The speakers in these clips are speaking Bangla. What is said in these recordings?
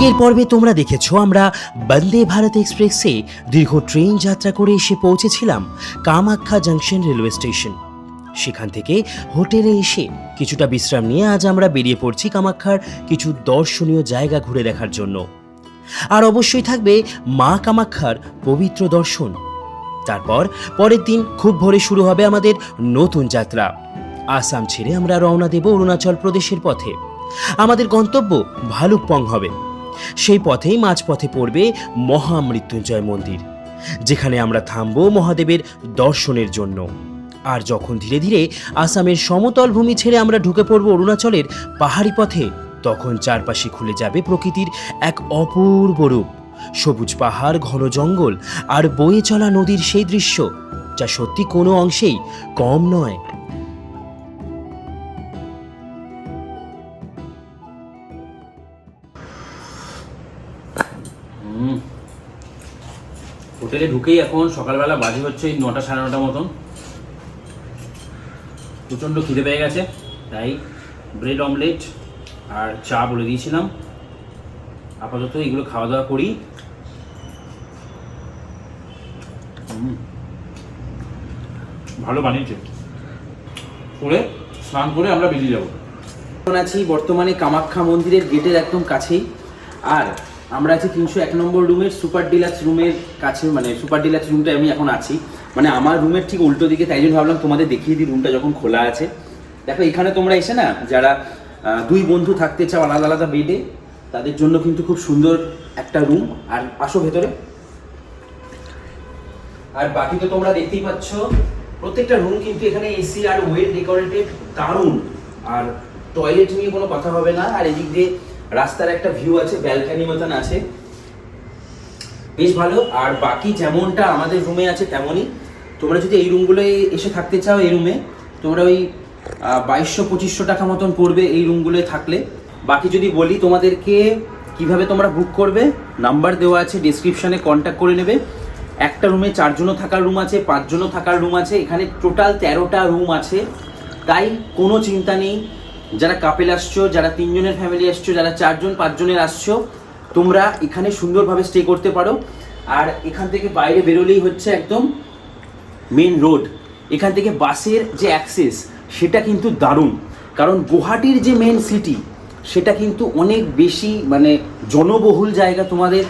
আগের পর্বে তোমরা দেখেছো আমরা বন্দে ভারত এক্সপ্রেসে দীর্ঘ ট্রেন যাত্রা করে এসে পৌঁছেছিলাম কামাখ্যা জাংশন রেলওয়ে স্টেশন। সেখান থেকে হোটেলে এসে কিছুটা বিশ্রাম নিয়ে আজ আমরা বেরিয়ে পড়ছি কামাখ্যার কিছু দর্শনীয় জায়গা ঘুরে দেখার জন্য। আর অবশ্যই থাকবে মা কামাখ্যার পবিত্র দর্শন। তারপর পরের দিন খুব ভোরে শুরু হবে আমাদের নতুন যাত্রা। আসাম ছেড়ে আমরা রওনা দেব অরুণাচল প্রদেশের পথে। আমাদের গন্তব্য ভালুকপং হবে। সেই পথেই মাঝপথে পড়বে মহামৃত্যুঞ্জয় মন্দির, যেখানে আমরা থামব মহাদেবের দর্শনের জন্য। আর যখন ধীরে ধীরে আসামের সমতল ভূমি ছেড়ে আমরা ঢুকে পড়ব অরুণাচলের পাহাড়ি পথে, তখন চারপাশে খুলে যাবে প্রকৃতির এক অপূর্ব রূপ। সবুজ পাহাড়, ঘন জঙ্গল আর বয়ে চলা নদীর সেই দৃশ্য, যা সত্যি কোনো অংশেই কম নয়। হোটেলে ঢুকেই এখন সকালবেলা বাজে হচ্ছে 9টা সাড়ে 9টা মতন। প্রচণ্ড খিদে পেয়ে গেছে, তাই ব্রেড অমলেট আর চা বলে দিয়েছিলাম। আপাতত এগুলো খাওয়া দাওয়া করি। ভালো বানিয়েছে। করে স্নান করে আমরা বেরিয়ে যাবো। এখন আছি বর্তমানে কামাখ্যা মন্দিরের গেটের একদম কাছেই। আর আমরা আছি 301 নম্বর রুমের সুপার ডিলাক্স রুমের কাছে, মানে সুপার ডিলাক্স রুমটা আমি এখন আছি, মানে আমার রুমের ঠিক উল্টো দিকে। তাই জন্য ভাবলাম তোমাদের দেখিয়ে দিই রুমটা যখন খোলা আছে। দেখো এখানে তোমরা এসে না, যারা দুই বন্ধু থাকতে চাও আলাদা আলাদা বেডে, তাদের জন্য কিন্তু খুব সুন্দর একটা রুম। আর আসো ভেতরে। আর বাকি তো তোমরা দেখতেই পাচ্ছ, প্রত্যেকটা রুম কিন্তু এখানে এসি আর ওয়েল ডেকোরেটেড, দারুণ। আর টয়লেট নিয়ে কোনো কথা হবে না। আর এদিক দিয়ে রাস্তার একটা ভিউ আছে, ব্যালকনি মতন আছে, বেশ ভালো। আর বাকি যেমনটা আমাদের রুমে আছে তেমনই। তোমরা যদি এই রুমগুলোয় এসে থাকতে চাও, এই রুমে তোমরা ওই 2200-2500 টাকা মতন পড়বে এই রুমগুলোয় থাকলে। বাকি যদি বলি তোমাদেরকে কিভাবে তোমরা বুক করবে, নাম্বার দেওয়া আছে ডেসক্রিপশনে, কন্ট্যাক্ট করে নেবে। একটা রুমে 4 জনও থাকার রুম আছে, 5 জনও থাকার রুম আছে। এখানে টোটাল 13টা রুম আছে, তাই কোনো চিন্তা নেই। যারা কাপেল আসছো, যারা 3 জনের ফ্যামিলি আসছো, যারা 4 জন 5 জনের আসছো, তোমরা এখানে সুন্দরভাবে স্টে করতে পারো। আর এখান থেকে বাইরে বেরোলেই হচ্ছে একদম মেন রোড। এখান থেকে বাসের যে অ্যাক্সেস সেটা কিন্তু দারুণ, কারণ গুয়াহাটির যে মেন সিটি সেটা কিন্তু অনেক বেশি মানে জনবহুল জায়গা। তোমাদের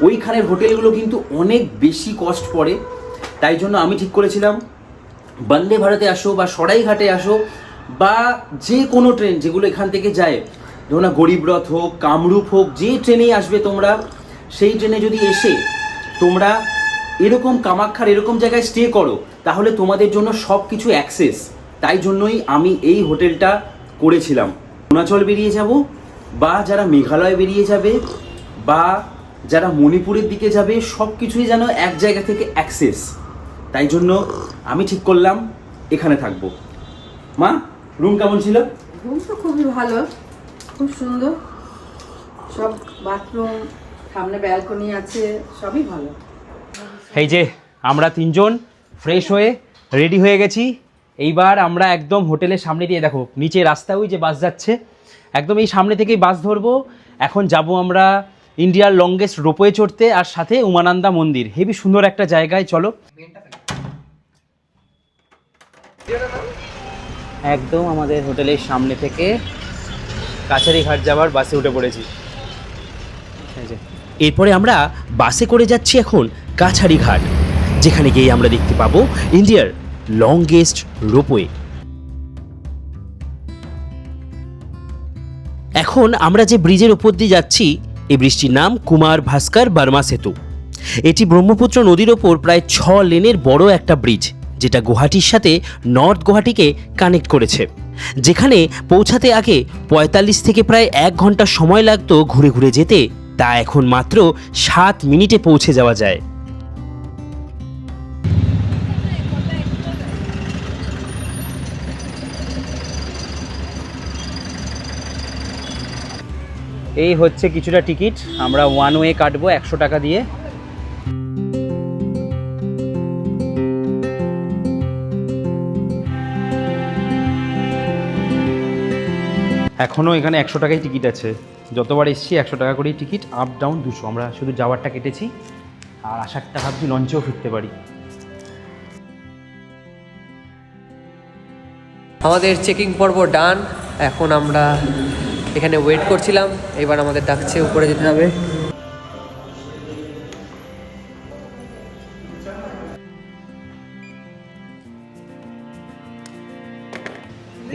ওইখানের হোটেলগুলো কিন্তু অনেক বেশি কস্ট পড়ে। তাই জন্য আমি ঠিক করেছিলাম বন্দে ভারতে আসো বা সরাইঘাটে আসো বা যে কোনো ট্রেন যেগুলো এখান থেকে যায়, ধরো না গরিবরথ হোক, কামরূপ হোক, যে ট্রেনেই আসবে তোমরা, সেই ট্রেনে যদি এসে তোমরা এরকম কামাখ্যার এরকম জায়গায় স্টে করো, তাহলে তোমাদের জন্য সব কিছু অ্যাক্সেস। তাই জন্যই আমি এই হোটেলটা করেছিলাম। অরুণাচল বেরিয়ে যাব, বা যারা মেঘালয় বেরিয়ে যাবে, বা যারা মণিপুরের দিকে যাবে, সব কিছুই যেন এক জায়গা থেকে অ্যাক্সেস। তাই জন্য আমি ঠিক করলাম এখানে থাকবো। মা, রুম কেমন ছিল? রুম তো খুবই ভালো, খুব সুন্দর। সব বাথরুম, সামনে ব্যালকনি আছে, সবই ভালো। এই যে আমরা 3 জন ফ্রেশ হয়ে রেডি হয়ে গেছি। এইবার আমরা একদম হোটেলের সামনে দিয়ে, দেখো নিচে রাস্তা, ওই যে বাস যাচ্ছে, একদম এই সামনে থেকেই বাস ধরবো। এখন যাব আমরা ইন্ডিয়ার লংগেস্ট রোপওয়ে চড়তে, আর সাথে উমানন্দা মন্দির। হেবি সুন্দর একটা জায়গায়, চলো। একদম আমাদের হোটেলের সামনে থেকে কাছারিঘাট যাওয়ার বাসে উঠে পড়েছি। এরপরে আমরা বাসে করে যাচ্ছি এখন কাছারিঘাট, যেখানে গিয়ে আমরা দেখতে পাবো ইন্ডিয়ার লংগেস্ট রোপওয়ে। এখন আমরা যে ব্রিজের উপর দিয়ে যাচ্ছি, এই ব্রিজটির নাম কুমার ভাস্কর বর্মা সেতু। এটি ব্রহ্মপুত্র নদীর ওপর প্রায় 6 লেনের বড় একটা ব্রিজ, যেটা গুয়াহাটির সাথে নর্থ গুয়াহাটিকে কানেক্ট করেছে। যেখানে পৌঁছাতে আগে 45 থেকে প্রায় 1 ঘন্টা সময় লাগতো ঘুরে ঘুরে যেতে, তা এখন মাত্র 7 মিনিটে পৌঁছে যাওয়া যায়। এই হচ্ছে কিছুটা টিকিট, আমরা 1 ওয়ে কাটবো 100 টাকা দিয়ে। এখনও এখানে 100 টাকায় টিকিট আছে। যতবার এসছি 100 টাকা করেই টিকিট, আপ ডাউন 200। আমরা শুধু যাওয়ারটা কেটেছি, আর আসারটা ভাবছি লঞ্চেও ফিরতে পারি। আমাদের চেকিং পর্ব ডান। এখন আমরা এখানে ওয়েট করছিলাম, এবার আমাদের ডাকছে উপরে যেতে হবে।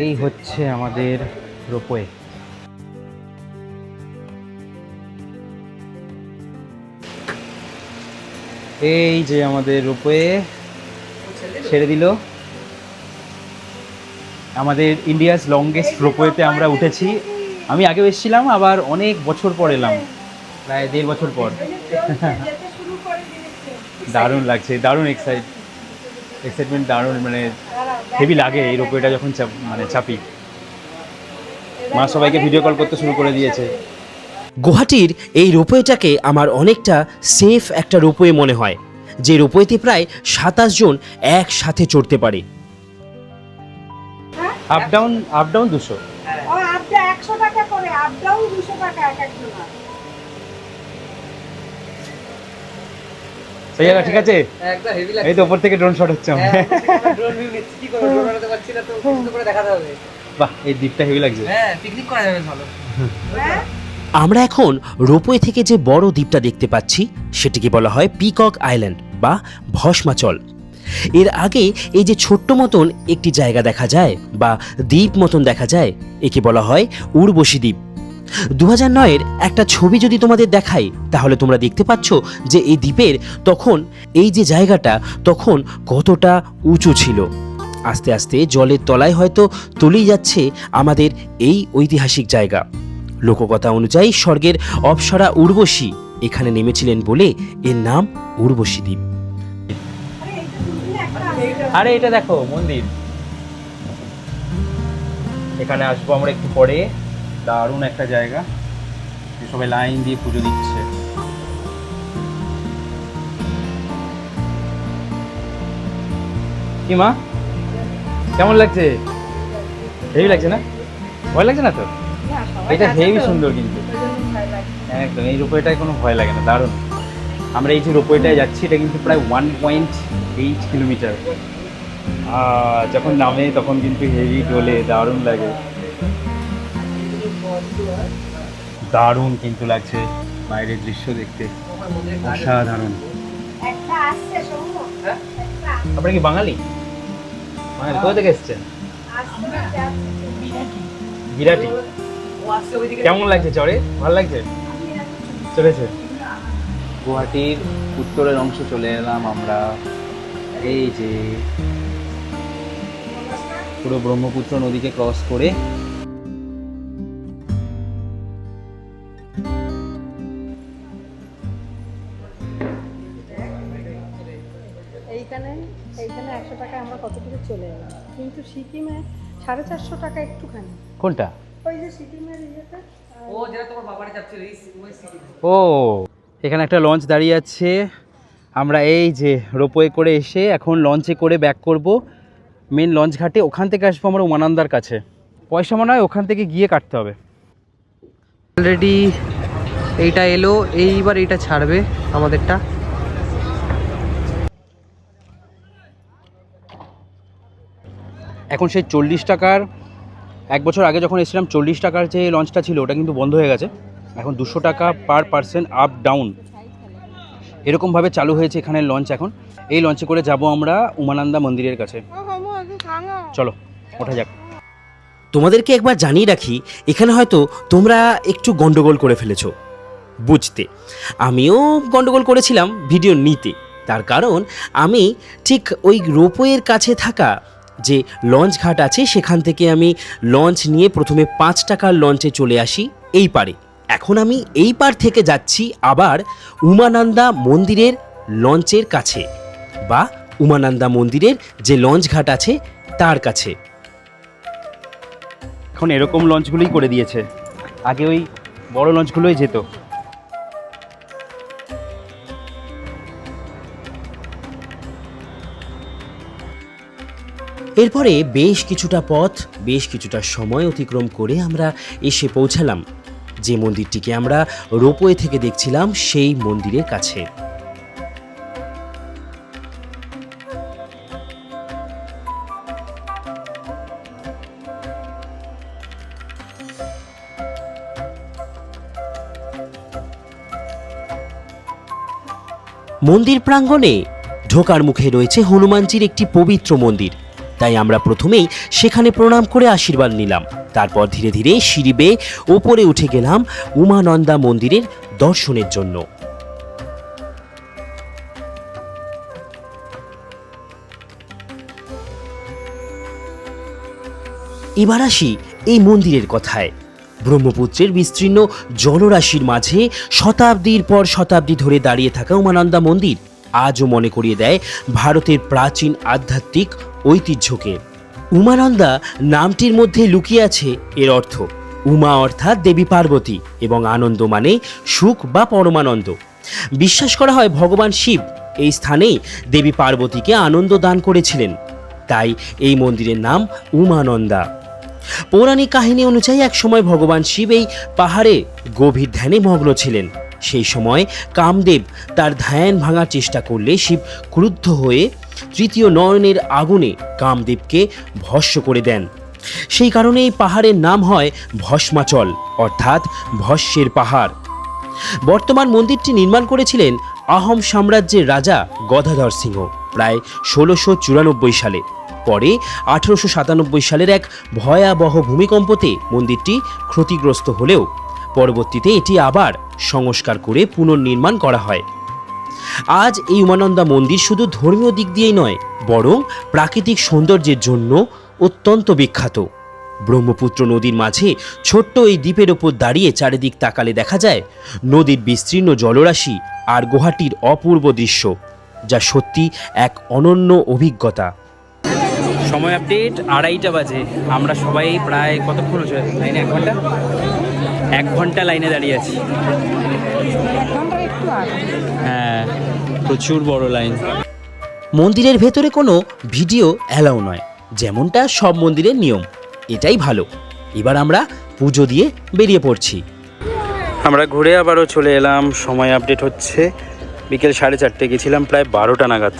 এই হচ্ছে আমাদের রোপওয়ে। এই যে আমাদের রোপওয়ে ছেড়ে দিল। আমাদের ইন্ডিয়াস লংগেস্ট রোপওয়েতে আমরা উঠেছি। আমি আগেও এসেছিলাম, আবার অনেক বছর পর এলাম, প্রায় 1.5 বছর পর। দারুণ লাগছে, দারুণ এক্সাইটমেন্ট, দারুণ মানে হেভি লাগে এই রোপওয়েটা যখন চাপি। মা সবাইকে ভিডিও কল করতে শুরু করে দিয়েছে। গুয়াহাটির এই রোপওয়েটাকে আমার অনেকটা সেফ একটা রোপওয়ে মনে হয়, যে রোপওয়েতে প্রায় 27 জন একসাথে চড়তে পারে। Up down 200। আপডা 100 টাকা করে, আপ ডাউন 200 টাকা এক একজনের। সেই জায়গা ঠিক আছে। একদম হেভি এই তো উপর থেকে ড্রোন শট হচ্ছে আমার। ড্রোন ভিউ নিচ্ছি, কি করে ড্রোন উড়াতে পারছি না, তো কিছু করে দেখাতে হবে। বাহ, এই দ্বীপটা হেভি লাগছে। হ্যাঁ, পিকনিক করা যাবে ভালো। আমরা এখন রোপওয়ে থেকে যে বড় দ্বীপটা দেখতে পাচ্ছি সেটিকে বলা হয় পিকক আইল্যান্ড বা ভস্মাচল। এর আগে এই যে ছোট্ট মতন একটি জায়গা দেখা যায় বা দ্বীপ মতন দেখা যায়, একে বলা হয় উর্বশী দ্বীপ। 2009-এর একটা ছবি যদি তোমাদের দেখাই, তাহলে তোমরা দেখতে পাচ্ছ যে এই দ্বীপের তখন এই যে জায়গাটা তখন কতটা উঁচু ছিল। আস্তে আস্তে জলের তলায় হয়তো তলিয়ে যাচ্ছে আমাদের এই ঐতিহাসিক জায়গা। লোককথা অনুযায়ী স্বর্গের অপ্সরা উর্বশী এখানে নেমেছিলেন বলে এর নাম উর্বশী দ্বীপ। আরে এটা দেখো মন্দির, এখানে আসবো আমরা একটু পরে। দারুণ একটা জায়গা, সবাই লাইন দিয়ে পুজো দিচ্ছে। কি মা, কেমন লাগছে? হেভি লাগছে না? ভয় লাগছে না তো? এটা হেভি সুন্দর কিন্তু একদম। এই রোপওয়েটায় কোনো ভয় লাগে না, দারুণ। আমরা এই যে রোপওয়েটায় যাচ্ছি, এটা কিন্তু প্রায় 1.8 কিলোমিটার। যখন নামে তখন কিন্তু হেভি ডোলে, দারুণ লাগে, দারুণ কিন্তু লাগছে বাইরের দৃশ্য দেখতে, অসাধারণ। একটা আসছে শোনো, একটা আপনারা কি বাঙালি? বাঙালি কোথা থেকে এসেছেন? বিরাটি। কেমন লাগছে চড়ে? ভালো লাগছে? চলেছে। গুয়াহাটির উত্তরের অংশে চলে এলাম আমরা। এই যে পুরো ব্রহ্মপুত্র নদীকে ক্রস করে এইখানে 100 টাকা আমরা কত দূরে চলে এলাম, কিন্তু সিকিমে 450 টাকা একটুখানি। কোনটা? ওই যে সিকিমের ইয়েটা, ও যেটা তোমার বাবারে যাচ্ছে ওই সিটি। ও, এখানে একটা লঞ্চ দাঁড়িয়ে আছে। আমরা এই যে রোপওয়ে করে এসে এখন লঞ্চে করে ব্যাক করব মেন লঞ্চ ঘাটে। ওখান থেকে আসবো আমরা উমানন্দার কাছে। পয়সা মনে হয় ওখান থেকে গিয়ে কাটতে হবে। অলরেডি এইটা এলো, এইবার এইটা ছাড়বে আমাদেরটা। এখন সেই 40 টাকার, 1 বছর আগে যখন এসেছিলাম 40 টাকার যে লঞ্চটা ছিল ওটা কিন্তু বন্ধ হয়ে গেছে। এখন 200 টাকা পার পার্সন আপ ডাউন এরকমভাবে চালু হয়েছে এখানে লঞ্চ। এখন এই লঞ্চে করে যাব আমরা উমানন্দা মন্দিরের কাছে। চলো ওঠা যাক। তোমাদেরকে একবার জানিয়ে রাখি, এখানে হয়তো তোমরা একটু গন্ডগোল করে ফেলেছো বুঝতে। আমিও গন্ডগোল করেছিলাম ভিডিও নিতে, তার কারণ আমি ঠিক ওই রোপওয়ের কাছে থাকা যে লঞ্চ ঘাট আছে সেখান থেকে আমি লঞ্চ নিয়ে প্রথমে 5 টাকার লঞ্চে চলে আসি এই পারে। এখন আমি এই পার থেকে যাচ্ছি আবার উমানন্দা মন্দিরের লঞ্চের কাছে বা উমানন্দা মন্দিরের যে লঞ্চ ঘাট আছে তার কাছে। এখন এরকম লঞ্চগুলোই করে দিয়েছে, আগে ওই বড় লঞ্চগুলোই যেত। এরপরে বেশ কিছুটা পথ, বেশ কিছুটা সময় অতিক্রম করে আমরা এসে পৌঁছালাম যে মন্দিরটিকে আমরা রোপওয়ে থেকে দেখছিলাম সেই মন্দিরের কাছে। মন্দির প্রাঙ্গণে ঢোকার মুখে রয়েছে হনুমানজির একটি পবিত্র মন্দির, তাই আমরা প্রথমেই সেখানে প্রণাম করে আশীর্বাদ নিলাম। তারপর ধীরে ধীরে সিঁড়ি বেয়ে ওপরে উঠে গেলাম উমানন্দা মন্দিরের দর্শনের জন্য। এবার আসি এই মন্দিরের কথায়। ব্রহ্মপুত্রের বিস্তীর্ণ জলরাশির মাঝে শতাব্দীর পর শতাব্দী ধরে দাঁড়িয়ে থাকা উমানন্দা মন্দির আজও মনে করিয়ে দেয় ভারতের প্রাচীন আধ্যাত্মিক ঐতিহ্যকে। উমানন্দা নামটির মধ্যে লুকিয়ে আছে এর অর্থ। উমা অর্থাৎ দেবী পার্বতী এবং আনন্দ মানে সুখ বা পরমানন্দ। বিশ্বাস করা হয় ভগবান শিব এই স্থানেই দেবী পার্বতীকে আনন্দ দান করেছিলেন, তাই এই মন্দিরের নাম উমানন্দা। পৌরাণিক কাহিনী অনুযায়ী একসময় ভগবান শিব এই পাহাড়ে গভীর ধ্যানে মগ্ন ছিলেন। সেই সময় কামদেব তার ধ্যান ভাঙার চেষ্টা করলে শিব ক্রুদ্ধ হয়ে তৃতীয় নয়নের আগুনে কামদেবকে ভস্ম করে দেন। সেই কারণে এই পাহাড়ের নাম হয় ভস্মাচল, অর্থাৎ ভস্মের পাহাড়। বর্তমান মন্দিরটি নির্মাণ করেছিলেন আহোম সাম্রাজ্যের রাজা গদাধর সিংহ প্রায় 1694 সালে। পরে 1897 সালের এক ভয়াবহ ভূমিকম্পতে মন্দিরটি ক্ষতিগ্রস্ত হলেও পরবর্তীতে এটি আবার সংস্কার করে পুনর্নির্মাণ করা হয়। আজ এই উমানন্দা মন্দির শুধু ধর্মীয় দিক দিয়েই নয়, বরং প্রাকৃতিক সৌন্দর্যের জন্য অত্যন্ত বিখ্যাত। ব্রহ্মপুত্র নদীর মাঝে ছোট্ট এই দ্বীপের ওপর দাঁড়িয়ে চারিদিক তাকালে দেখা যায় নদীর বিস্তীর্ণ জলরাশি আর গুহাটির অপূর্ব দৃশ্য, যা সত্যি এক অনন্য অভিজ্ঞতা। সময় আপডেট 2:30 বাজে। আমরা সবাই প্রায় কতক্ষণ হচ্ছে লাইনে? 1 ঘন্টা লাইনে দাঁড়িয়ে আছি। হ্যাঁ, প্রচুর বড় লাইন। মন্দিরের ভেতরে কোনো ভিডিও অ্যালাউ নয়, যেমনটা সব মন্দিরের নিয়ম। এটাই ভালো। এবার আমরা পুজো দিয়ে বেরিয়ে পড়ছি। আমরা ঘুরে আবারও চলে এলাম। সময় আপডেট হচ্ছে বিকেল 4:30, গেছিলাম প্রায় 12টা নাগাদ।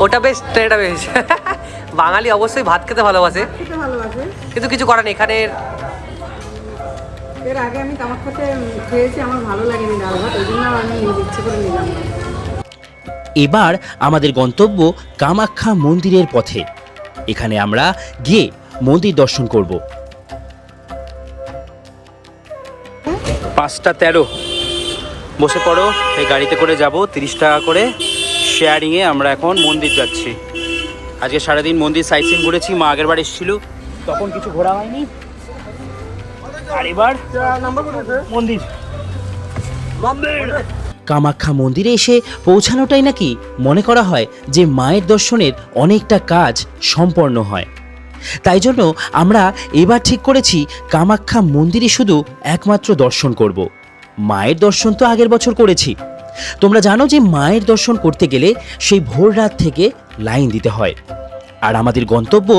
ওটা বেশ, এটা বেশ। বাঙালি অবশ্যই ভাত খেতে ভালোবাসে, খেতে ভালোবাসে। কিন্তু কিছু করার নেই। এখানে এর আগে আমি কামাখ্যাতে খেয়েছি, আমার ভালো লাগেনি ডাল ভাত, ওই জন্য আমি ইচ্ছে করে নিলাম না। এবার আমাদের গন্তব্য কামাখ্যা মন্দিরের পথে। এখানে আমরা গিয়ে মন্দির দর্শন করব। 5:13 বসে পড়ো। এই গাড়িতে করে যাব 30 টাকা করে শেয়ারিংয়ে। আমরা এখন মন্দির যাচ্ছি। আজকে সারাদিন মন্দির সাইট সিন ঘুরেছি। মা আগের বার এসেছিল, তখন কিছু ঘোরা হয়নি। আর এবার মন্দির। কামাখ্যা মন্দিরে এসে পৌঁছানোটাই নাকি মনে করা হয় যে মায়ের দর্শনের অনেকটা কাজ সম্পন্ন হয়। তাই জন্য আমরা এবার ঠিক করেছি কামাখ্যা মন্দিরে শুধু একমাত্র দর্শন করব। মায়ের দর্শন তো আগের বছর করেছি। তোমরা জানো যে মায়ের দর্শন করতে গেলে সেই ভোর রাত থেকে লাইন দিতে হয়। আর আমাদের গন্তব্য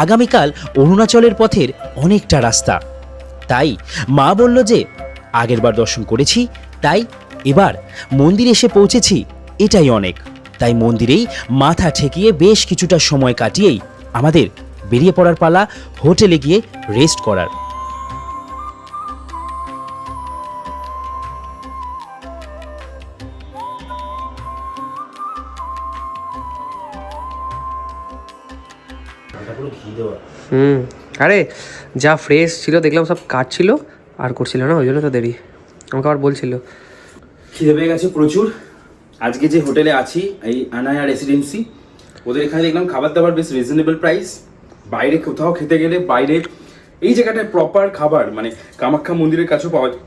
আগামীকাল অরুণাচলের পথের অনেকটা রাস্তা। তাই মা বলল যে আগেরবার দর্শন করেছি, তাই এবার মন্দিরে এসে পৌঁছেছি, এটাই অনেক। তাই মন্দিরেই মাথা ঠেকিয়ে বেশ কিছুটা সময় কাটিয়েই আমাদের বেরিয়ে পড়ার পালা হোটেলে গিয়ে রেস্ট করার। আরে যা ফ্রেশ ছিল দেখলাম, সব কাটছিল আর করছিল না, ওই জন্য তো দেরি। আমাকে আবার বলছিল খিদে পেয়ে গেছে প্রচুর। আজকে যে হোটেলে আছি এই আনায়া রেসিডেন্সি, ওদের এখানে দেখলাম খাবার দাবার বেশ রিজনেবল প্রাইস। বাইরে কোথাও খেতে গেলে বাইরে এই জায়গাটায় প্রপার খাবার মানে কামাখ্যা মন্দিরের কাছেও পাওয়া যায়।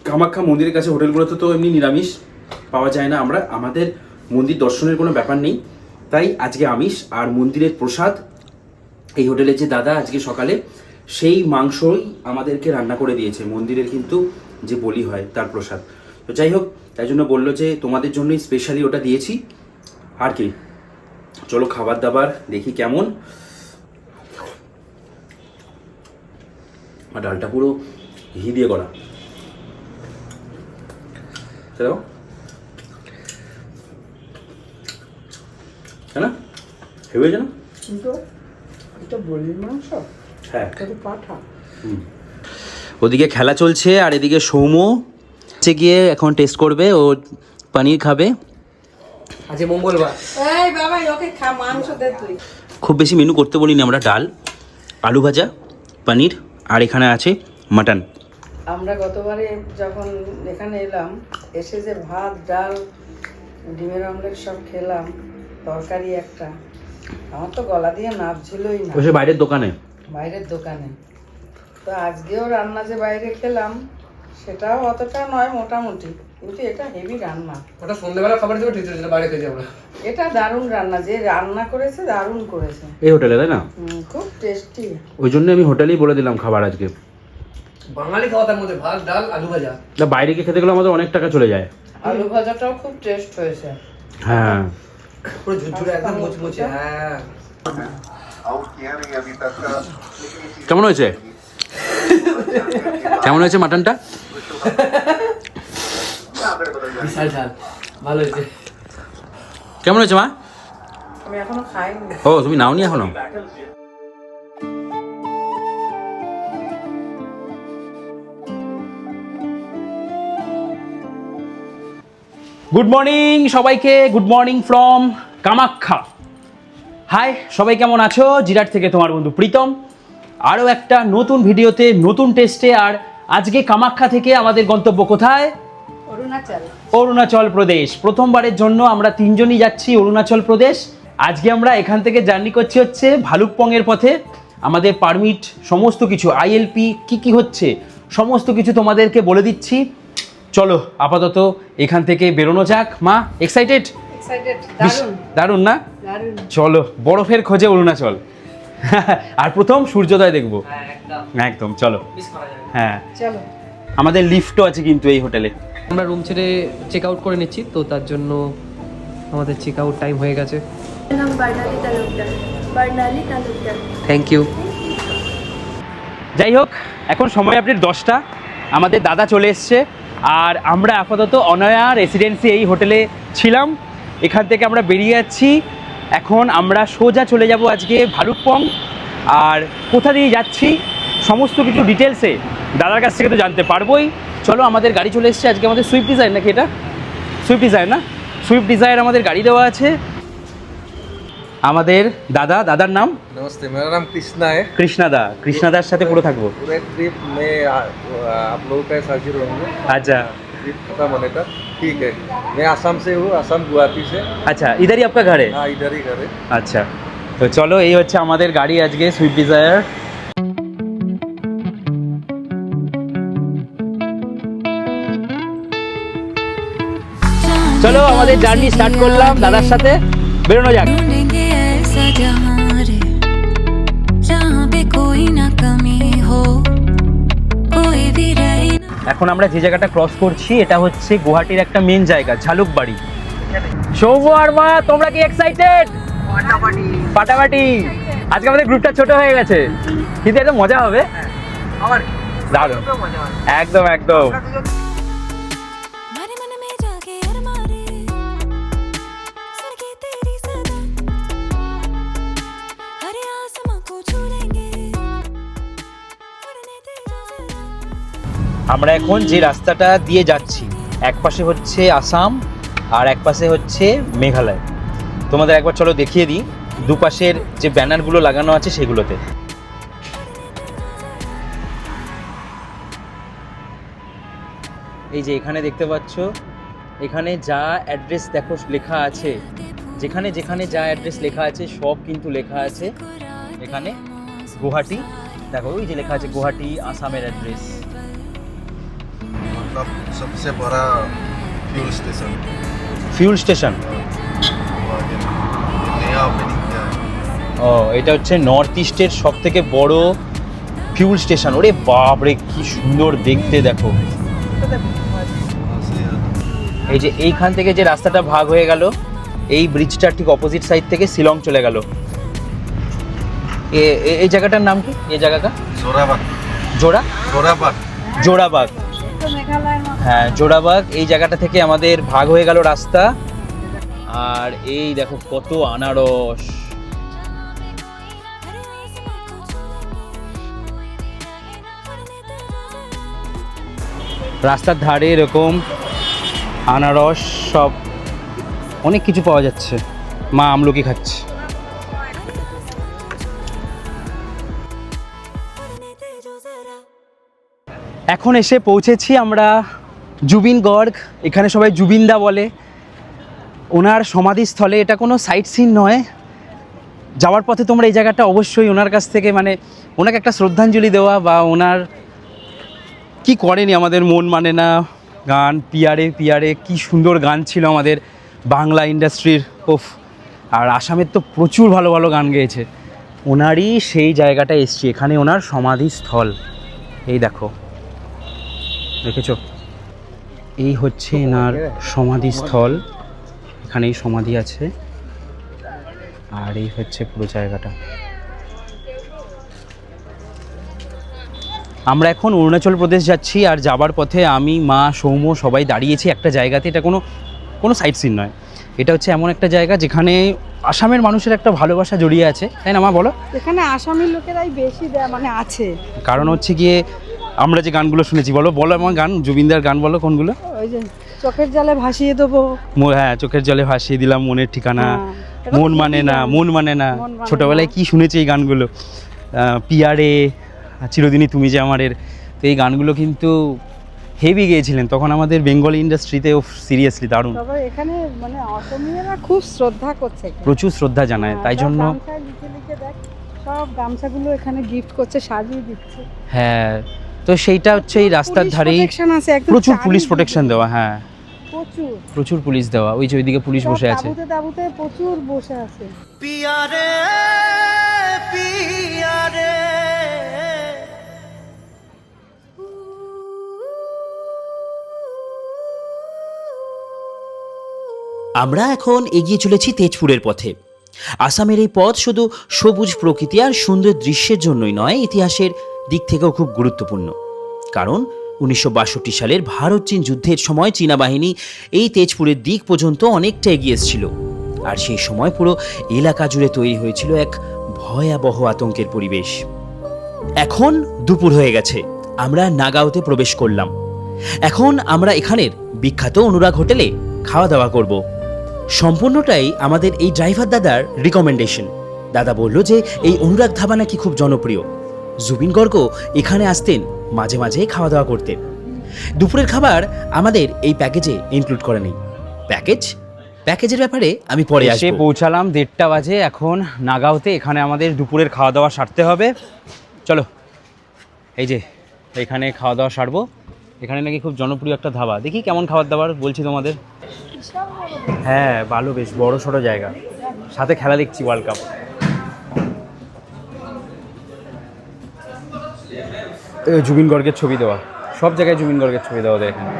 কামাখ্যা মন্দিরের কাছে হোটেলগুলোতে তো এমনি নিরামিষ পাওয়া যায় না। আমাদের মন্দির দর্শনের কোনো ব্যাপার নেই, তাই আজকে আমিষ আর মন্দিরের প্রসাদ। এই হোটেলের যে দাদা আজকে সকালে সেই মাংসই আমাদেরকে রান্না করে দিয়েছে, মন্দিরের কিন্তু যে বলি হয় তার প্রসাদ। তো যাই হোক, তাই জন্য বললো যে তোমাদের জন্যই স্পেশালি ওটা দিয়েছি। আর কি, চলো খাবার দাবার দেখি কেমন। আর ডালটা পুরো ঘি দিয়ে করা, চলো না হেবে হয়েছে না? কিন্তু এটা বলির মাংস, হ্যাঁ। এটা পাঠা। ওদিকে খেলা চলছে আর এদিকে সৌম্য গিয়ে এখন টেস্ট করবে, ও পনির খাবে। আজ মঙ্গলবার। এই বাবা ওকে খা, মাংস দে তুই। খুব বেশি মেনু করতে বলিনি আমরা, ডাল, আলু ভাজা, পনির আর এখানে আছে মাটন। আমরা গতবারে যখন এখানে এলাম, এসে যে ভাত ডাল ডিমের অমলেট সব খেলাম, তরকারি একটা, আমার তো গলা দিয়ে নাপছিলই না, ওসে বাইরের দোকানে, বাইরের দোকানে। তো আজকেও রান্না যে বাইরে খেলাম সেটাও অতটা নয়, মোটামুটি, কিন্তু এটা হেভি রান্না। ওটা সন্ধ্যাবেলা খাবার দেবো, ঠিক আছে, বাইরে খেয়েছি আমরা। এটা দারুণ রান্না, যে রান্না করেছে দারুণ করেছে। এই হোটেলে, তাই না? খুব টেস্টি। ওই জন্য আমি হোটেলেই বলে দিলাম খাবার আজকে। বাঙালি খাওয়া, তার মধ্যে ভাত ডাল আলু ভাজা। না বাইরে গিয়ে খেতে গেলে আমাদের অনেক টাকা চলে যায়। আলু ভাজাটাও খুব টেস্ট হয়েছে। হ্যাঁ, পুরো ঝুরঝুরে একদম মুচমুচে। হ্যাঁ, কেমন হয়েছে? কেমন হয়েছে মাটনটা? বিশাল ঝাল, ভালো হয়েছে। কেমন হয়েছে মা? আমি এখনো খাইনি। ও তুমি নাওনি এখনো? গুড মর্নিং সবাইকে, good morning from Kamakhya. Hi সবাই, কেমন আছো? জিরাট থেকে তোমার বন্ধু প্রীতম, আরও একটা নতুন ভিডিওতে, নতুন টেস্টে। আর আজকে কামাখ্যা থেকে আমাদের গন্তব্য কোথায়? অরুণাচল। অরুণাচল প্রদেশ। প্রথমবারের জন্য আমরা তিনজনই যাচ্ছি অরুণাচল প্রদেশ। আজকে আমরা এখান থেকে জার্নি করছি হচ্ছে ভালুকপংয়ের পথে। আমাদের পারমিট সমস্ত কিছু, আইএলপি কি হচ্ছে সমস্ত কিছু তোমাদেরকে বলে দিচ্ছি। চলো আপাতত এখান থেকে বেরোনো যাক। মা এক্সাইটেড? এক্সাইটেড, দারুণ দারুণ না? দারুণ। চলো বরফের খোঁজে অরুণাচল। আর প্রথম সূর্যোদয় দেখবো। একদম চলো। হ্যাঁ, চলো। আমাদের লিফটও আছে কিন্তু এই হোটেলে। আমরা রুম ছেড়ে চেক আউট করে নিচ্ছি, তো তার জন্য আমাদের চেক আউট টাইম হয়ে গেছে। নাম বার্নালি তালুকদার। বার্নালি তালুকদার। Thank you. যাই হোক, এখন সময় আপডেট 10টা। আমাদের দাদা চলে এসছে আর আমরা আপাতত অনয়া রেসিডেন্সি এই হোটেলে ছিলাম। এখান থেকে আমরা বেরিয়ে যাচ্ছি। এখন আমরা সোজা চলে যাব আজকে ভালুকপং। আর কোথা দিয়ে যাচ্ছি সমস্ত কিছু ডিটেলসে দাদার কাছ থেকে তো জানতে পারবোই। চলো, আমাদের গাড়ি চলে এসছে। আজকে আমাদের সুইফট ডিজায়ার, নাকি এটা সুইফট ডিজায়ার না? সুইফট ডিজায়ার আমাদের গাড়ি দেওয়া আছে। আমাদের দাদার নাম? नमस्ते, मेरा नाम कृष्णा है। কৃষ্ণাদার সাথে পুরো থাকবো। पूरे ट्रिप में आप लोगों का साथ ही रहूँगा। আচ্ছা ट्रिप खत्म होने तक। ठीक है, मैं आसाम से हूँ, आसाम गुवाहाटी से। আচ্ছা, ইধারই আপনার ঘরে? हाँ, इधर ही घर है। আচ্ছা, তো চলো, এই হচ্ছে আমাদের গাড়ি আজকে, সুইফট ডিজায়ার। চলো আমাদের জার্নি স্টার্ট করলাম দাদার সাথে, বেরোনো যাক। ढूंढेंगे ऐसा जहां रे जहां पे कोई ना कमी हो कोई भी रहे ना। এখন আমরা যে জায়গাটা ক্রস করছি এটা হচ্ছে গুয়াহাটির একটা মেন জায়গা, ঝালুকবাড়ি। সৌম্য আর মা, তোমরা কি এক্সাইটেড? ফাটাফাটি। আজকে আমাদের গ্রুপটা ছোট হয়ে গেছে, কিন্তু এটা মজা হবে। দারুণ, একদম একদম। मेरे मन में जाके अरमारे सुन के तेरी सदा हर आसमां को छू लेंगे उड़ने तेरा जरा। আমরা এখন যে রাস্তাটা দিয়ে যাচ্ছি, এক পাশে হচ্ছে আসাম আর এক পাশে হচ্ছে মেঘালয়। তোমাদের একবার চলো দেখিয়ে দিই দুপাশের যে ব্যানারগুলো লাগানো আছে সেগুলোতে। এই যে এখানে দেখতে পাচ্ছ, এখানে যা অ্যাড্রেস দেখো লেখা আছে, যেখানে যেখানে যা অ্যাড্রেস লেখা আছে সব কিন্তু লেখা আছে এখানে গুয়াহাটি। দেখো ওই যে লেখা আছে গুয়াহাটি, আসামের অ্যাড্রেস। मतलब सबसे बड़ा फ्यूल स्टेशन ফিউল স্টেশন। नया ओपनिंग किया है। ও, এটা হচ্ছে নর্থ ইস্টের সব থেকে বড় ফিউল স্টেশন। ওরে বাপ রে, কি সুন্দর দেখতে, দেখো। वहाँ से এই যে এইখান থেকে যে রাস্তাটা ভাগ হয়ে গেল, এই ব্রিজটার ঠিক অপোজিট সাইড থেকে শিলং চলে গেল। এই জায়গাটার নাম কি? এই জায়গাটা जोराबाग जोराबाग জোড়াবাগ। তো মেঘালয়ের মতো। হ্যাঁ, জোড়াবাগ। এই জায়গাটা থেকে আমাদের ভাগ হয়ে গেল রাস্তা। আর এই দেখো কত আনারস। রাস্তার ধারে এরকম আনারস সব অনেক কিছু পাওয়া যাচ্ছে। মা আমলকি খাচ্ছে। এখন এসে পৌঁছেছি আমরা জুবিন গর্গ। এখানে সবাই জুবিনদা বলে। ওনার সমাধিস্থলে, এটা কোনো সাইট সিন নয়। যাওয়ার পথে তোমরা এই জায়গাটা অবশ্যই ওনার কাছ থেকে মানে ওনাকে একটা শ্রদ্ধাঞ্জলি দেওয়া, বা ওনার কি করেনি আমাদের মন মানে না গান, পিয়ারে পিয়ারে কি সুন্দর গান ছিল আমাদের বাংলা ইন্ডাস্ট্রির। ওফ, আর আসামের তো প্রচুর ভালো ভালো গান গেয়েছে। ওনারই সেই জায়গাটা এসছি, এখানে ওনার সমাধিস্থল। এই দেখো, দেখেছো? এই হচ্ছে এনার সমাধিস্থল, এখানেই সমাধি আছে। আর এই হচ্ছে পুরো জায়গাটা। আমরা এখন অরুণাচল প্রদেশ যাচ্ছি, আর যাবার পথে আমি, মা, সৌম্য সবাই দাঁড়িয়েছি একটা জায়গাতে। এটা কোনো সাইট সিন নয়, এটা হচ্ছে এমন একটা জায়গা যেখানে আসামের মানুষের একটা ভালোবাসা জড়িয়ে আছে, তাই না মা বলো? এখানে আসামি লোকেরাই বেশি দেয় মানে আছে। কারণ হচ্ছে গিয়ে আমরা যে গানগুলো শুনেছি, বলো আমার গান, জুবিনদার গান বলো কোনগুলো? ওই যে চোখের জলে ভাসিয়ে দেবো। হ্যাঁ, চোখের জলে ভাসিয়ে দিলাম মনের ঠিকানা, এটা মন মানে না, মন মানে না। ছোটবেলায় কি শুনেছি এই গানগুলো, পিয়ারে, চিরদিনই তুমি যে আমারের। তো এই গানগুলো কিন্তু হেভি গেয়েছিলেন তখন আমাদের বেঙ্গলি ইন্ডাস্ট্রিতে। সিরিয়াসলি দারুণ। তবে এখানে মানে অসমীয়ারা খুব শ্রদ্ধা করছে, প্রচুর শ্রদ্ধা জানায়, তাই জন্য গামছা লিখে লিখে দেখ সব গামছাগুলো এখানে গিফট করছে, সাজিয়ে দিচ্ছে। হ্যাঁ, তো সেইটা হচ্ছে এই রাস্তার ধারেই প্রচুর পুলিশ প্রোটেকশন দেওয়া। হ্যাঁ, প্রচুর পুলিশ দেওয়া। ওই যে ওইদিকে পুলিশ বসে আছে। তাবুতে প্রচুর বসে আছে। পিয়ারে পিয়ারে আমরা এখন এগিয়ে চলেছি তেজপুরের পথে। আসামের এই পথ শুধু সবুজ প্রকৃতি আর সুন্দর দৃশ্যের জন্যই নয়, ইতিহাসের দিক থেকেও খুব গুরুত্বপূর্ণ। কারণ 1962 সালের ভারত চীন যুদ্ধের সময় চীনা বাহিনী এই তেজপুরের দিক পর্যন্ত অনেকটা এগিয়ে এসেছিল। আর সেই সময় পুরো এলাকা জুড়ে তৈরি হয়েছিল এক ভয়াবহ আতঙ্কের পরিবেশ। এখন দুপুর হয়ে গেছে, আমরা নাগাঁওতে প্রবেশ করলাম। এখন আমরা এখানের বিখ্যাত অনুরাগ হোটেলে খাওয়া দাওয়া করব। সম্পূর্ণটাই আমাদের এই ড্রাইভার দাদার রিকমেন্ডেশন। দাদা বলল যে এই অনুরাগ ধাবা নাকি খুব জনপ্রিয়। জুবিন গর্গ এখানে আসতেন মাঝে মাঝে খাওয়া দাওয়া করতেন। দুপুরের খাবার আমাদের এই প্যাকেজে ইনক্লুড করা নেই। প্যাকেজের ব্যাপারে আমি পরে এসে আসবো। পৌঁছালাম 1:30 বাজে এখন নাগাঁওতে। এখানে আমাদের দুপুরের খাওয়া দাওয়া সারতে হবে। চলো, এই যে এখানে খাওয়া দাওয়া সারবো। এখানে নাকি খুব জনপ্রিয় একটা ধাবা, দেখি কেমন খাবার দাবার বলছি তোমাদের। হ্যাঁ, ভালো, বেশ বড় সড়ো জায়গা, সাথে খেলা দেখছি ওয়ার্ল্ড কাপ। জুবিন গর্গের ছবি দেওয়া, সব জায়গায় জুবিন গর্গের ছবি দেওয়া ওদের এখানে।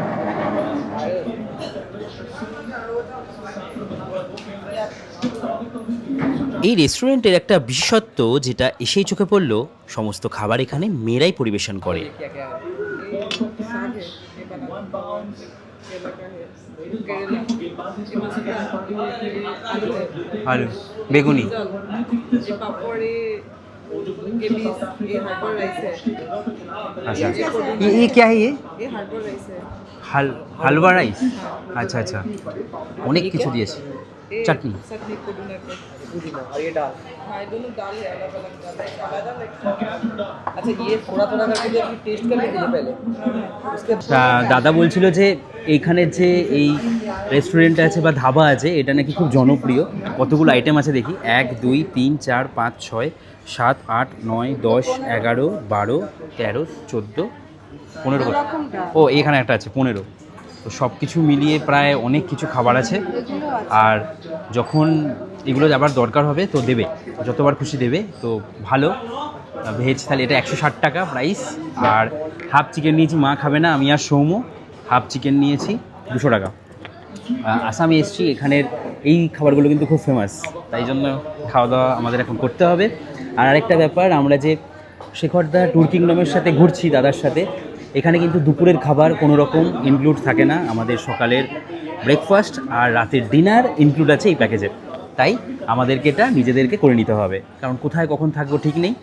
এই রেস্টুরেন্টের একটা বিশেষত্ব যেটা এসেই চোখে পড়ল, সমস্ত খাবার এখানে মেয়েরাই পরিবেশন করে। আলু, বেগুনি, अच्छा ये क्या है? ये হালুয়া রাইস। আচ্ছা আচ্ছা, অনেক কিছু দিয়েছে, চাটনি। দাদা বলছিল যে এইখানের যে এই রেস্টুরেন্ট আছে বা ধাবা আছে, এটা নাকি খুব জনপ্রিয়। কতগুলো আইটেম আছে দেখি, 1 2 3 4 5 6 7 8 9 10 11 12 13 14 15। ও এখানে একটা আছে 15। তো সব কিছু মিলিয়ে প্রায় অনেক কিছু খাবার আছে। আর যখন এগুলো যাবার দরকার হবে তো দেবে, যতবার খুশি দেবে। তো ভালো ভেজ থালি, এটা 160 টাকা প্রাইস। আর হাফ চিকেন নিয়েছি, মা খাবে না, আমি আর সৌম্য হাফ চিকেন নিয়েছি 200 টাকা। আসামে এসেছি, এখানের এই খাবারগুলো কিন্তু খুব ফেমাস, তাই জন্য খাওয়া দাওয়া আমাদের এখন করতে হবে। আর আরেকটা ব্যাপার, আমরা যে শেখরদা ট্যুর কিংডমের সাথে ঘুরছি দাদার সাথে, এখানে কিন্তু দুপুরের খাবার কোনো রকম ইনক্লুড থাকে না, আমাদের সকালের ব্রেকফাস্ট আর রাতের ডিনার ইনক্লুড আছে এই প্যাকেজে। তাই আমাদেরকে এটা নিজেদেরকে করে নিতে হবে, কারণ কোথায় কখন থাকবো ঠিক নেই।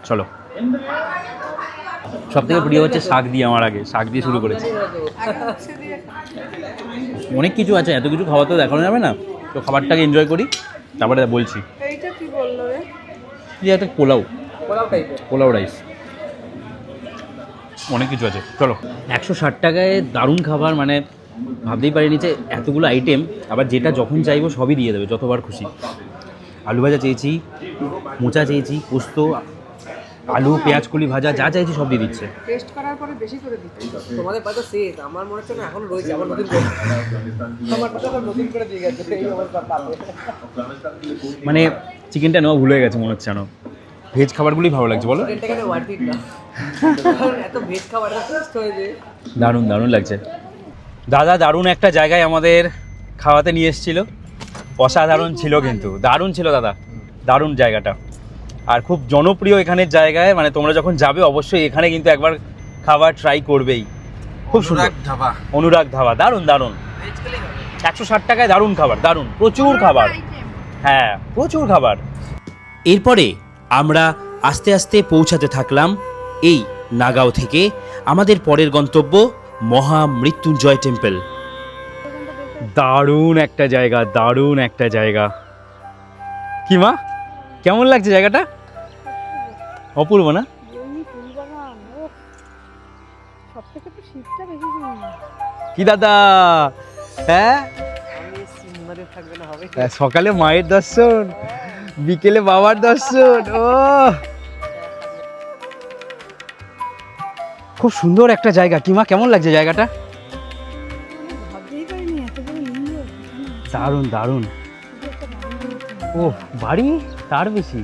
চলো, সব থেকে প্রিয় হচ্ছে শাক দিয়ে, আমার আগে শাক দিয়ে শুরু করেছি। অনেক কিছু আছে, এত কিছু খাওয়া তো দেখানো যাবে না, তো খাবারটাকে এনজয় করি, তারপরে বলছি। এইটা কি বললো রে? একটা পোলাও পোলাও রাইস, অনেক কিছু আছে। চলো, 160 টাকায় দারুণ খাবার, মানে ভাবতেই পারিনি যে এতগুলো আইটেম, আবার যেটা যখন চাইবো সবই দিয়ে দেবে, যতবার খুশি। আলু ভাজা চেয়েছি, মোচা চেয়েছি, পোস্ত, আলু পেঁয়াজ কলি ভাজা, যা চাইছি সব দিয়ে দিচ্ছে। টেস্ট করার পরে বেশি করে দিচ্ছি। তোমাদের পাতা শেষ, আমার মনে হচ্ছে না এখন রয়েছে, আবার নতুন করে আমার পাতা আবার নতুন করে দিয়ে গেছে এই অবস্থা পাবে। মানে চিকেনটা নেওয়া ভুলে গেছে মনে হচ্ছে, জানো ভেজ খাবারগুলোই ভালো লাগছে, বলো এটা কেন ওয়ার্থিট না, কারণ এত ভেজ খাবার টেস্ট হয়েছে, দারুণ দারুণ লাগছে। দাদা দারুণ একটা জায়গায় আমাদের খাওয়াতে নিয়ে এসেছিল, অসাধারণ ছিল, কিন্তু দারুণ ছিল দাদা, দারুণ জায়গাটা, আর খুব জনপ্রিয় এখানের জায়গায়। মানে তোমরা যখন যাবে অবশ্যই এখানে কিন্তু একবার খাবার ট্রাই করবেই, খুব সুন্দর। অনুরাগ ধাবা, দারুণ দারুণ, 160 টাকায় দারুণ খাবার, দারুণ, প্রচুর খাবার, হ্যাঁ প্রচুর খাবার। এরপরে আমরা আস্তে আস্তে পৌঁছাতে থাকলাম এই নাগাঁও থেকে আমাদের পরের গন্তব্য মহামৃত্যুঞ্জয় টেম্পল। দারুণ একটা জায়গা, দারুণ একটা জায়গা। কি মা, কেমন লাগছে জায়গাটা? অপূর্ব না? সব থেকে তো শীতটা বেশি সুন্দর। কি দাদা, হ্যাঁ সকালে মায়ের দর্শন, বিকেলে বাবার দর্শন, ও খুব সুন্দর একটা জায়গা। কি মা, কেমন লাগছে জায়গাটা? ভাবতেই পারিনি এত বড় লিঙ্গ। দারুণ দারুণ। ও বাড়ি তার বেশি।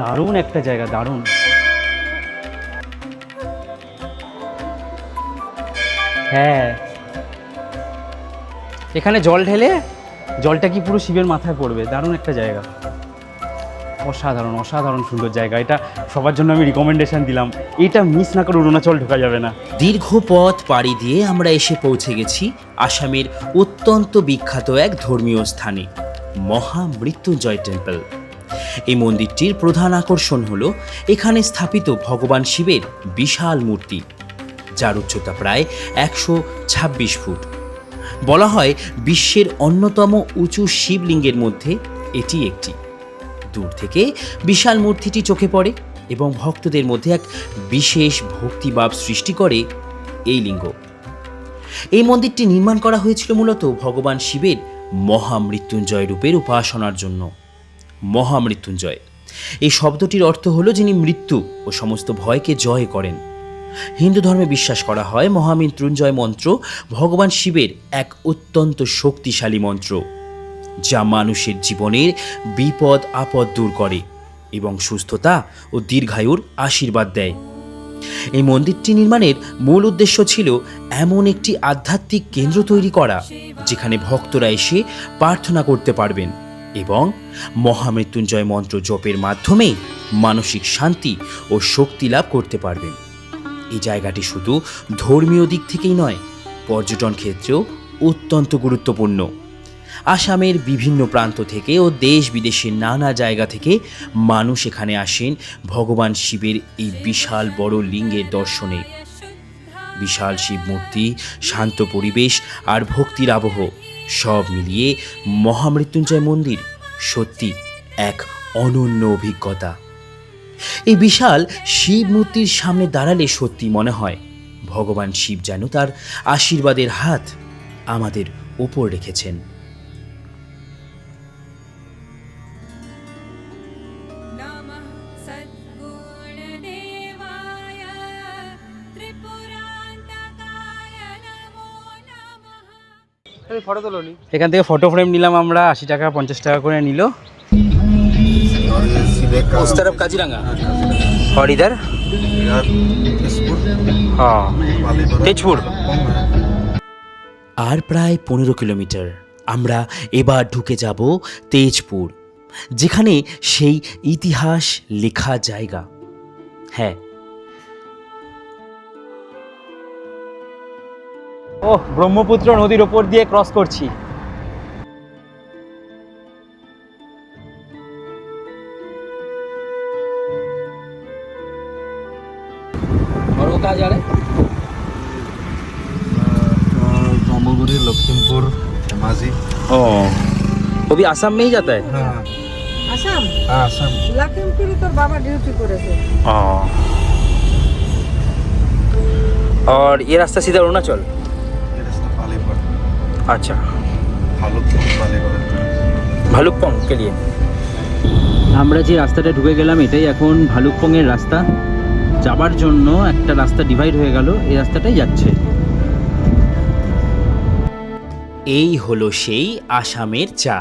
দারুণ একটা জায়গা, দারুণ। হ্যাঁ, এখানে জল ঢেলে জলটা কি পুরো শিবের মাথায় পড়বে, দারুণ একটা জায়গা, অসাধারণ অসাধারণ সুন্দর জায়গা। এটা সবার জন্য আমি রিকমেন্ডেশন দিলাম, এটা মিস না করে অরুণাচল ঢোকা যাবে না। দীর্ঘ পথ পাড়ি দিয়ে আমরা এসে পৌঁছে গেছি আসামের অত্যন্ত বিখ্যাত এক ধর্মীয় স্থানে, মহামৃত্যুঞ্জয় টেম্পল। এই মন্দিরটির প্রধান আকর্ষণ হলো এখানে স্থাপিত ভগবান শিবের বিশাল মূর্তি, যার উচ্চতা প্রায় 126 ফুট। বলা হয় বিশ্বের অন্যতম উঁচু শিবলিঙ্গের মধ্যে এটি একটি। দূর থেকে বিশাল মূর্তিটি চোখে পড়ে এবং ভক্তদের মধ্যে এক বিশেষ ভক্তিভাব সৃষ্টি করে এই লিঙ্গ। এই মন্দিরটি নির্মাণ করা হয়েছিল মূলত ভগবান শিবের মহামৃত্যুঞ্জয় রূপের উপাসনার জন্য। মহামৃত্যুঞ্জয় এই শব্দটির অর্থ হলো যিনি মৃত্যু ও সমস্ত ভয়কে জয় করেন। হিন্দু ধর্মে বিশ্বাস করা হয় মহামৃত্যুঞ্জয় মন্ত্র ভগবান শিবের এক অত্যন্ত শক্তিশালী মন্ত্র, যা মানুষের জীবনের বিপদ আপদ দূর করে এবং সুস্থতা ও দীর্ঘায়ুর আশীর্বাদ দেয়। এই মন্দিরটি নির্মাণের মূল উদ্দেশ্য ছিল এমন একটি আধ্যাত্মিক কেন্দ্র তৈরি করা যেখানে ভক্তরা এসে প্রার্থনা করতে পারবেন এবং মহামৃত্যুঞ্জয় মন্ত্র জপের মাধ্যমে মানসিক শান্তি ও শক্তি লাভ করতে পারবেন। এই জায়গাটি শুধু ধর্মীয় দিক থেকেই নয়, পর্যটন ক্ষেত্রেও অত্যন্ত গুরুত্বপূর্ণ। আসামের বিভিন্ন প্রান্ত থেকে ও দেশ বিদেশের নানা জায়গা থেকে মানুষ এখানে আসেন ভগবান শিবের এই বিশাল বড় লিঙ্গের দর্শনে। বিশাল শিব মূর্তি, শান্ত পরিবেশ আর ভক্তির আবহ সব মিলিয়ে মহামৃত্যুঞ্জয় মন্দির সত্যি এক অনন্য অভিজ্ঞতা। এই বিশাল শিব মূর্তির সামনে দাঁড়ালে সত্যি মনে হয় ভগবান শিব যেন তার আশীর্বাদের হাত আমাদের উপর রেখেছেন। ফটো তোলোনি? এখান থেকে ফটো ফ্রেম নিলাম আমরা, 80 টাকা 50 টাকা করে নিল। उस तरफ काजीरंगा। और इधर हाँ तेजपुर। আর প্রায় 15 কিলোমিটার আমরা এবার ঢুকে যাব তেজপুর, যেখানে সেই ইতিহাস লেখা জায়গা। হ্যাঁ, ও ব্রহ্মপুত্র নদীর ওপর দিয়ে ক্রস করছি। और वो कहाँ जा रहे हैं? जम्मूगुड़ी लखीमपुर धेमाजी। ओ वो भी आसाम में ही जाता है। हाँ আসাম हाँ असम। লখিমপুরে তোর বাবা ডিউটি করেছে। और ये रास्ता सीधा अरुणाचल। ये रास्ता पालीगढ़, अच्छा भालुकपुर पालीगढ़। ভালুকপং কে লিয়ে আমরা যে রাস্তাটা ঢুকে গেলাম এটাই এখন ভালুকপংয়ের রাস্তা। যাবার জন্য একটা রাস্তা ডিভাইড হয়ে গেল, এই রাস্তাটাই যাচ্ছে। এই হলো সেই আসামের চা।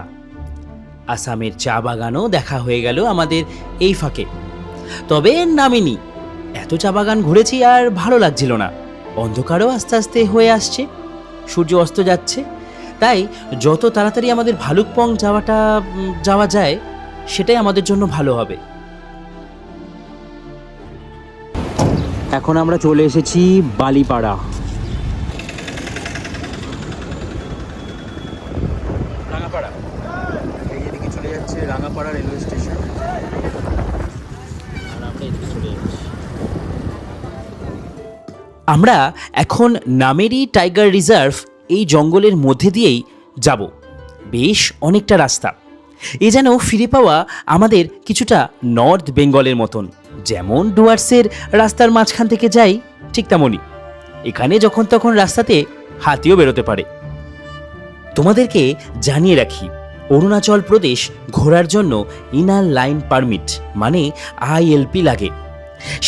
আসামের চা বাগানও দেখা হয়ে গেল আমাদের এই ফাঁকে। তবে নামিনি, এত চা বাগান ঘুরেছি আর ভালো লাগছিল না। অন্ধকারও আস্তে আস্তে হয়ে আসছে, সূর্য অস্ত যাচ্ছে, তাই যত তাড়াতাড়ি আমাদের ভালুকপং যাওয়া যায় সেটাই আমাদের জন্য ভালো হবে। এখন আমরা চলে এসেছি বালিপাড়া। রাঙাপাড়া এই এদিকে চলে যাচ্ছে রাঙাপাড়া রেলওয়ে স্টেশন, আর আমরা এদিকে চলে যাচ্ছি। আমরা এখন নামেরি টাইগার রিজার্ভ এই জঙ্গলের মধ্যে দিয়েই যাব। বেশ অনেকটা রাস্তা, এ যেন ফিরে পাওয়া আমাদের কিছুটা নর্থ বেঙ্গলের মতন। যেমন ডুয়ার্সের রাস্তার মাঝখান থেকে যাই ঠিক তেমনই এখানে যখন তখন রাস্তাতে হাতিও বেরোতে পারে। তোমাদেরকে জানিয়ে রাখি, অরুণাচল প্রদেশ ঘোরার জন্য ইনার লাইন পারমিট মানে আইএলপি লাগে।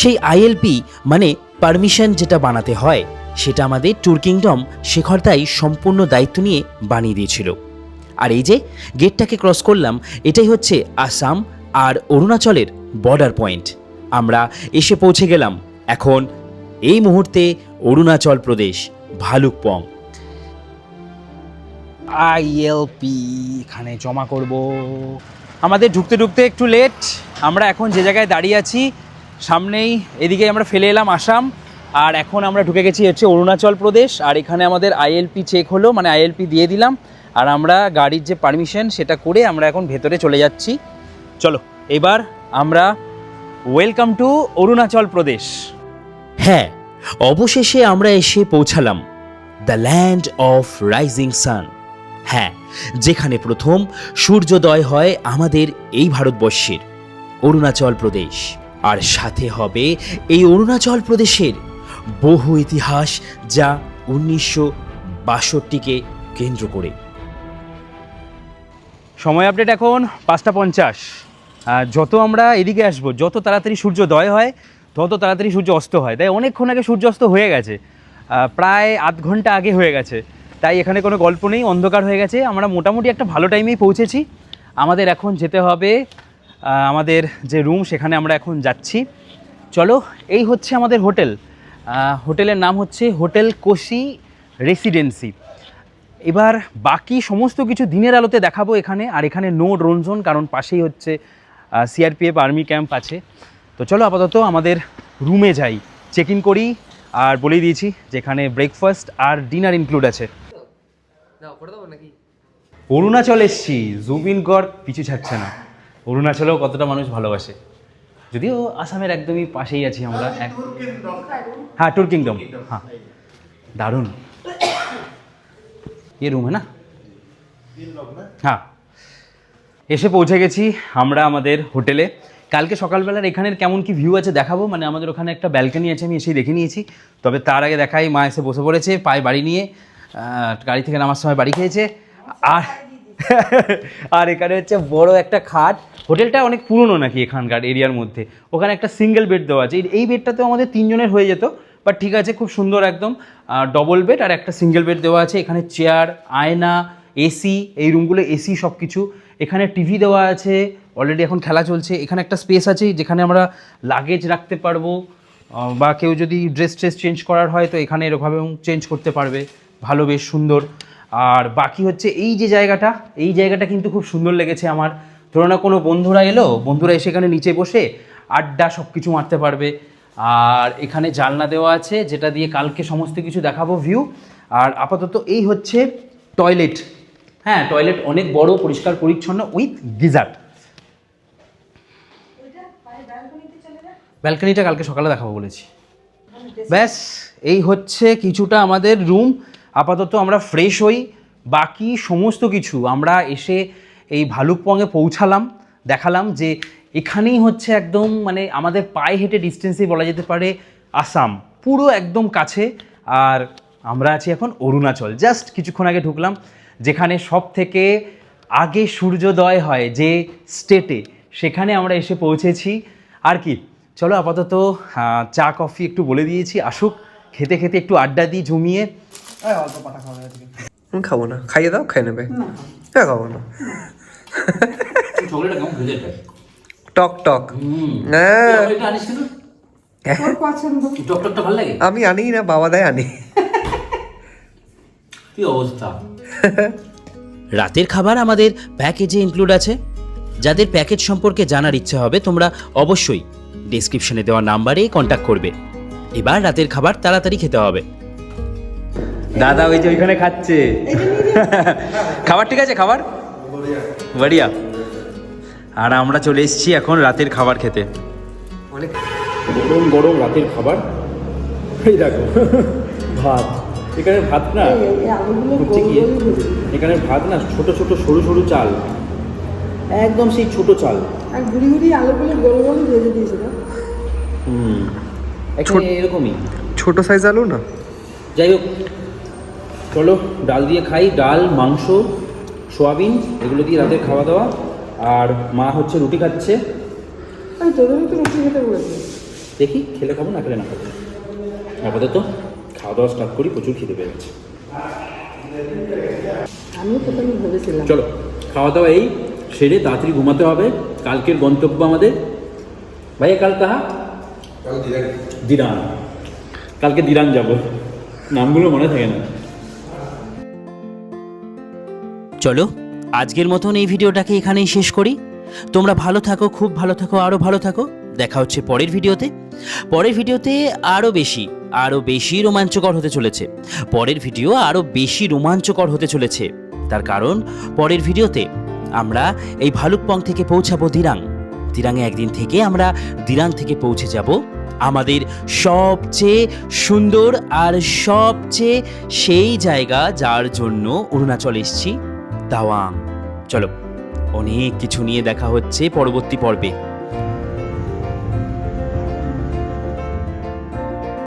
সেই আইএলপি মানে পারমিশন যেটা বানাতে হয় সেটা আমাদের ট্যুর কিংডম শেখরদাই সম্পূর্ণ দায়িত্ব নিয়ে বানিয়ে দিয়েছিল। আর এই যে গেটটাকে ক্রস করলাম, এটাই হচ্ছে আসাম আর অরুণাচলের বর্ডার পয়েন্ট। আমরা এসে পৌঁছে গেলাম এখন এই মুহূর্তে অরুণাচল প্রদেশ ভালুকপং। আইএলপি এখানে জমা করব। আমাদের ঢুকতে ঢুকতে একটু লেট। আমরা এখন যে জায়গায় দাঁড়িয়ে আছি সামনেই এদিকে আমরা ফেলে এলাম আসাম, আর এখন আমরা ঢুকে গেছি হচ্ছে অরুণাচল প্রদেশ। আর এখানে আমাদের আইএলপি চেক হলো, মানে আইএলপি দিয়ে দিলাম, আর আমরা গাড়ির যে পারমিশন সেটা করে আমরা এখন ভেতরে চলে যাচ্ছি। চলো এবার আমরা ওয়েলকাম টু অরুণাচল প্রদেশ। হ্যাঁ, অবশেষে আমরা এসে পৌঁছালাম the land of rising sun. হ্যাঁ, যেখানে প্রথম সূর্যোদয় হয় আমাদের এই ভারতবর্ষের, অরুণাচল প্রদেশ। আর সাথে হবে এই অরুণাচল প্রদেশের বহু ইতিহাস, যা 1962কে কেন্দ্র করে। সময় আপডেট এখন 5:50। যত আমরা এদিকে আসবো যত তাড়াতাড়ি সূর্যোদয় হয় তত তাড়াতাড়ি সূর্য অস্ত হয়, তাই অনেকক্ষণ আগে সূর্যাস্ত হয়ে গেছে, প্রায় আধ ঘন্টা আগে হয়ে গেছে। তাই এখানে কোনো গল্প নেই, অন্ধকার হয়ে গেছে। আমরা মোটামুটি একটা ভালো টাইমেই পৌঁছেছি। আমাদের এখন যেতে হবে আমাদের যে রুম, সেখানে আমরা এখন যাচ্ছি। চলো, এই হচ্ছে আমাদের হোটেল। হোটেলের নাম হচ্ছে হোটেল কোশি রেসিডেন্সি। এবার বাকি সমস্ত কিছু দিনের আলোতে দেখাবো এখানে। আর এখানে নো ড্রোন জোন, কারণ পাশেই হচ্ছে সিআরপিএফ আর্মি ক্যাম্প আছে। তো চলো আপাতত আমাদের রুমে যাই, চেক ইন করি। আর বলেই দিয়েছি যেখানে ব্রেকফাস্ট আর ডিনার ইনক্লুড আছে। অরুণাচল এসছি, জুবিনগড় পিছু ছাড়ছে না। অরুণাচলেও কতটা মানুষ ভালোবাসে, যদিও আসামের একদমই পাশেই আছি আমরা। হ্যাঁ, ট্যুর কিংডম। হ্যাঁ, দারুণ। ये रूम है ना? হ্যাঁ, এসে পৌঁছে গেছি আমরা আমাদের হোটেলে। কালকে সকালবেলার এখানের কেমন কি ভিউ আছে দেখাবো, মানে আমাদের ওখানে একটা ব্যালকনি আছে, আমি এসেই দেখে নিয়েছি। তবে তার আগে দেখাই, মা এসে বসে পড়েছে পায়ে বাড়ি নিয়ে, গাড়ি থেকে নামার সময় বাড়ি খেয়েছে। আর আর এখানে হচ্ছে বড় একটা খাট। হোটেলটা অনেক পুরনো নাকি এখানকার এরিয়ার মধ্যে। ওখানে একটা সিঙ্গেল বেড দেওয়া আছে। এই বেডটাতেও আমাদের 3 জনের হয়ে যেত, বাট ঠিক আছে, খুব সুন্দর একদম ডবল বেড আর একটা সিঙ্গেল বেড দেওয়া আছে। এখানে চেয়ার, আয়না, এসি, এই রুমগুলো এসি সব কিছু। এখানে টিভি দেওয়া আছে, অলরেডি এখন খেলা চলছে। এখানে একটা স্পেস আছে যেখানে আমরা লাগেজ রাখতে পারবো, বা কেউ যদি ড্রেস চেঞ্জ করার হয় তো এখানে এরকমভাবে চেঞ্জ করতে পারবে, ভালো বেশ সুন্দর। আর বাকি হচ্ছে এই যে জায়গাটা কিন্তু খুব সুন্দর লেগেছে আমার। ধরো না কোনো বন্ধুরা এসে এখানে নিচে বসে আড্ডা সব কিছু মারতে পারবে। আর এখানে জানলা দেওয়া আছে যেটা দিয়ে কালকে সমস্ত কিছু দেখাবো ভিউ। আর আপাতত এই হচ্ছে টয়লেট। হ্যাঁ, টয়লেট অনেক বড়, পরিষ্কার পরিচ্ছন্ন উইথ গিজার। ব্যালকনিটা কালকে সকালে দেখাবো বলেছি। ব্যাস এই হচ্ছে কিছুটা আমাদের রুম। আপাতত আমরা ফ্রেশ হই, বাকি সমস্ত কিছু আমরা এসে এই ভালুকপংয়ে পৌঁছালাম, দেখালাম যে এখানেই হচ্ছে একদম মানে আমাদের পায়ে হেঁটে ডিস্টেন্সেই বলা যেতে পারে আসাম, পুরো একদম কাছে। আর আমরা আছি এখন অরুণাচল, জাস্ট কিছুক্ষণ আগে ঢুকলাম, যেখানে সব থেকে আগে সূর্যোদয় হয় যে স্টেটে, সেখানে আমরা এসে পৌঁছেছি। আর কি, চলো আপাতত চা কফি একটু বলে দিয়েছি, আসুক, খেতে খেতে একটু আড্ডা দিই জমিয়ে। অল্প পাটা খাওয়া আমি খাবো না, খাইয়ে দাও, খেয়ে নেবে। হ্যাঁ, খাবো না। চকলেটটা কেমন খেতে চাই? টক টক। হ্যাঁ, আনিস কিন্তু তোর পছন্দ। টকটকটা ভালো লাগে? আমি আনি না, বাবা দেয় আনি। কি অবস্থা। রাতের খাবার আমাদের প্যাকেজে ইনক্লুড আছে। যাদের প্যাকেজ সম্পর্কে জানার ইচ্ছে হবে তোমরা অবশ্যই ডেসক্রিপশনে দেওয়া নাম্বারে কন্ট্যাক্ট করবে। এবার রাতের খাবার তাড়াতাড়ি খেতে হবে। দাদা ওই যে ওইখানে খাচ্ছে খাবার, ঠিক আছে খাবার বড়িয়া। আর আমরা চলে এসেছি এখন রাতের খাবার খেতে। অনেক গরম গরম রাতের খাবার। এই দেখো ভাত, এখানে ভাত না হচ্ছে কি, এখানে ভাত না ছোট ছোট সরু সরু চাল, একদম সেই ছোট চাল, আর ঘুরি ঘুরি আলুগুলো গোল গোল ভেজে দিয়েছিল। এখানে এরকমই ছোট সাইজ আলু না। যাই হোক, চলো ডাল দিয়ে খাই। ডাল, মাংস, সোয়াবিন, এগুলো দিয়ে রাতের খাওয়া দাওয়া। আর মা হচ্ছে রুটি খাচ্ছে। আমি তোদেরও তো রুটি খেতে বলেছি। দেখি খেলে খাবো না খেলে না খাবো। আপাতত খাওয়া দাওয়া স্টার্ট করি, প্রচুর খিদে পেয়ে গেছে। আমিও প্রথমে ভেবেছিলাম। চলো খাওয়া দাওয়া এই সেরে তাড়াতাড়ি ঘুমাতে হবে। কালকের গন্তব্য আমাদের, ভাইয়া কাল কাহা? দিরাং। কালকে দিরাং যাব, নামগুলো মনে থাকে না। চলো আজকের মতন এই ভিডিওটাকে এখানেই শেষ করি। তোমরা ভালো থাকো, খুব ভালো থাকো, আরও ভালো থাকো। দেখা হচ্ছে পরের ভিডিওতে। পরের ভিডিওতে আরও বেশি রোমাঞ্চকর হতে চলেছে। পরের ভিডিও আরও বেশি রোমাঞ্চকর হতে চলেছে। তার কারণ পরের ভিডিওতে আমরা এই ভালুকপং থেকে পৌঁছাবো দিরাং। দিরাংয়ে একদিন থেকে আমরা দিরাং থেকে পৌঁছে যাব আমাদের সবচেয়ে সুন্দর আর সবচেয়ে সেই জায়গা যার জন্য অরুণাচল এসেছি, তাওয়াং। চলো অনেক কিছু নিয়ে দেখা হচ্ছে পরবর্তী পর্বে।